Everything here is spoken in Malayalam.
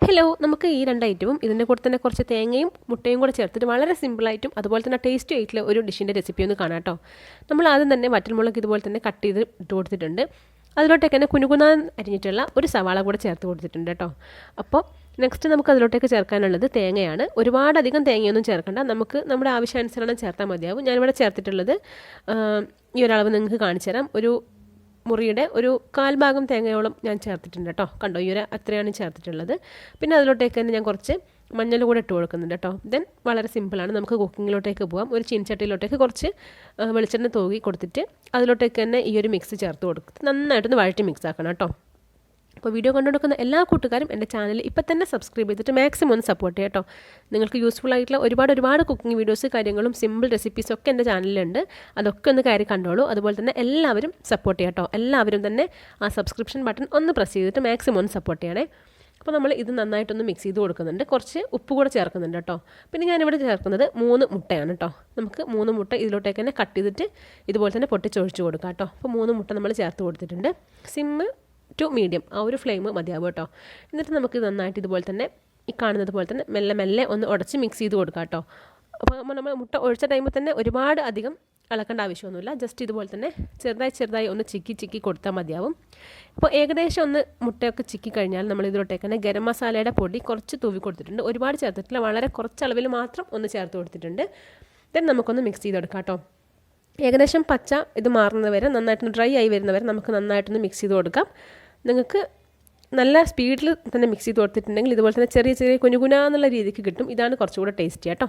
ഹലോ, നമുക്ക് ഈ രണ്ട് ഐറ്റവും ഇതിൻ്റെ കൂടെ തന്നെ കുറച്ച് തേങ്ങയും മുട്ടയും കൂടെ ചേർത്തിട്ട് വളരെ സിമ്പിളായിട്ടും അതുപോലെ തന്നെ ടേസ്റ്റി ആയിട്ടുള്ള ഒരു ഡിഷിൻ്റെ റെസിപ്പി ഒന്ന് കാണാം കേട്ടോ. നമ്മൾ ആദ്യം തന്നെ വറ്റൽമുളക് ഇതുപോലെ തന്നെ കട്ട് ചെയ്ത് ഇട്ട് കൊടുത്തിട്ടുണ്ട്. അതിലോട്ടേക്ക് തന്നെ കുനുകുനാൻ അരിഞ്ഞിട്ടുള്ള ഒരു സവാള കൂടെ ചേർത്ത് കൊടുത്തിട്ടുണ്ട് കേട്ടോ. അപ്പോൾ നെക്സ്റ്റ് നമുക്ക് അതിലോട്ടേക്ക് ചേർക്കാനുള്ളത് തേങ്ങയാണ്. ഒരുപാടധികം തേങ്ങയൊന്നും ചേർക്കണ്ട, നമുക്ക് നമ്മുടെ ആവശ്യാനുസരണം ചേർത്താൽ മതിയാവും. ഞാനിവിടെ ചേർത്തിട്ടുള്ളത് ഈ ഒരളവ് നിങ്ങൾക്ക് കാണിച്ചു തരാം. ഒരു മുറിയുടെ ഒരു 1/4 ഭാഗം തേങ്ങയോളം ഞാൻ ചേർത്തിട്ടുണ്ട് കേട്ടോ. കണ്ടോ, ഈ ഒരു അത്രയാണ് ചേർത്തിട്ടുള്ളത്. പിന്നെ അതിലോട്ടേക്ക് തന്നെ ഞാൻ കുറച്ച് മഞ്ഞൾ കൂടെ ഇട്ട് കൊടുക്കുന്നുണ്ട് കേട്ടോ. ദെൻ വളരെ സിമ്പിളാണ്, നമുക്ക് കുക്കിങ്ങിലോട്ടേക്ക് പോകാം. ഒരു ചീനച്ചട്ടിയിലോട്ടേക്ക് കുറച്ച് വെളിച്ചെണ്ണ തൂകി കൊടുത്തിട്ട് അതിലോട്ടേക്ക് തന്നെ ഈ ഒരു മിക്സ് ചേർത്ത് കൊടുത്ത് നന്നായിട്ടൊന്ന് വഴറ്റി മിക്സ് ആക്കണം കേട്ടോ. അപ്പോൾ വീഡിയോ കണ്ടുകൊടുക്കുന്ന എല്ലാ കൂട്ടുകാരും എൻ്റെ ചാനൽ ഇപ്പം തന്നെ സബ്സ്ക്രൈബ് ചെയ്തിട്ട് മാക്സിമം ഒന്ന് സപ്പോർട്ട് ചെയ്യാം കേട്ടോ. നിങ്ങൾക്ക് യൂസ്ഫുൾ ആയിട്ടുള്ള ഒരുപാട് കുക്കിംഗ് വീഡിയോസ് കാര്യങ്ങളും സിമ്പിൾ റെസിപ്പീസും ഒക്കെ എൻ്റെ ചാനലിലുണ്ട്. അതൊക്കെ ഒന്ന് കയറി കണ്ടോളൂ. അതുപോലെ തന്നെ എല്ലാവരും സപ്പോർട്ട് ചെയ്യാം കേട്ടോ. എല്ലാവരും തന്നെ ആ സബ്സ്ക്രിപ്ഷൻ ബട്ടൺ ഒന്ന് പ്രസ് ചെയ്തിട്ട് മാക്സിമം ഒന്ന് സപ്പോർട്ട് ചെയ്യണേ. അപ്പോൾ നമ്മൾ ഇത് നന്നായിട്ടൊന്ന് മിക്സ് ചെയ്ത് കൊടുക്കുന്നുണ്ട്. കുറച്ച് ഉപ്പ് കൂടെ ചേർക്കുന്നുണ്ട് കേട്ടോ. പിന്നെ ഞാനിവിടെ ചേർക്കുന്നത് 3 മുട്ടയാണ് കേട്ടോ. നമുക്ക് 3 മുട്ട ഇതിലോട്ടേക്ക് തന്നെ കട്ട് ചെയ്തിട്ട് ഇതുപോലെ തന്നെ പൊട്ടിച്ചൊഴിച്ച് കൊടുക്കാം കേട്ടോ. അപ്പോൾ 3 മുട്ട നമ്മൾ ചേർത്ത് കൊടുത്തിട്ടുണ്ട്. സിമ്മ് ടു മീഡിയം ആ ഒരു ഫ്ലെയിം മതിയാവും കേട്ടോ. എന്നിട്ട് നമുക്ക് നന്നായിട്ട് ഇതുപോലെ തന്നെ ഈ കാണുന്നത് പോലെ തന്നെ മെല്ലെ ഒന്ന് ഉടച്ച് മിക്സ് ചെയ്ത് കൊടുക്കാം കേട്ടോ. അപ്പോൾ നമ്മൾ മുട്ട ഒഴിച്ച ടൈമിൽ തന്നെ ഒരുപാട് അധികം ഇളക്കേണ്ട ആവശ്യമൊന്നുമില്ല. ജസ്റ്റ് ഇതുപോലെ തന്നെ ചെറുതായി ഒന്ന് ചിക്കി കൊടുത്താൽ മതിയാവും. അപ്പോൾ ഏകദേശം ഒന്ന് മുട്ടയൊക്കെ ചിക്കി കഴിഞ്ഞാൽ നമ്മൾ ഇതിലോട്ടേക്ക് തന്നെ ഗരം മസാലയുടെ പൊടി കുറച്ച് തൂവി കൊടുത്തിട്ടുണ്ട്. ഒരുപാട് ചേർത്തിട്ടില്ല, വളരെ കുറച്ച് അളവിൽ മാത്രം ഒന്ന് ചേർത്ത് കൊടുത്തിട്ടുണ്ട്. ദെൻ നമുക്കൊന്ന് മിക്സ് ചെയ്തെടുക്കാം കേട്ടോ. ഏകദേശം പച്ച ഇത് മാറുന്നത് വരെ നന്നായിട്ടൊന്ന് ഡ്രൈ ആയി വരുന്നവരെ നമുക്ക് നന്നായിട്ടൊന്ന് മിക്സ് ചെയ്ത് കൊടുക്കാം. നിങ്ങൾക്ക് നല്ല സ്പീഡിൽ തന്നെ മിക്സ് ചെയ്ത് കൊടുത്തിട്ടുണ്ടെങ്കിൽ ഇതുപോലെ തന്നെ ചെറിയ കുനുകുന എന്നുള്ള രീതിക്ക് കിട്ടും. ഇതാണ് കുറച്ചുകൂടെ ടേസ്റ്റി കേട്ടോ.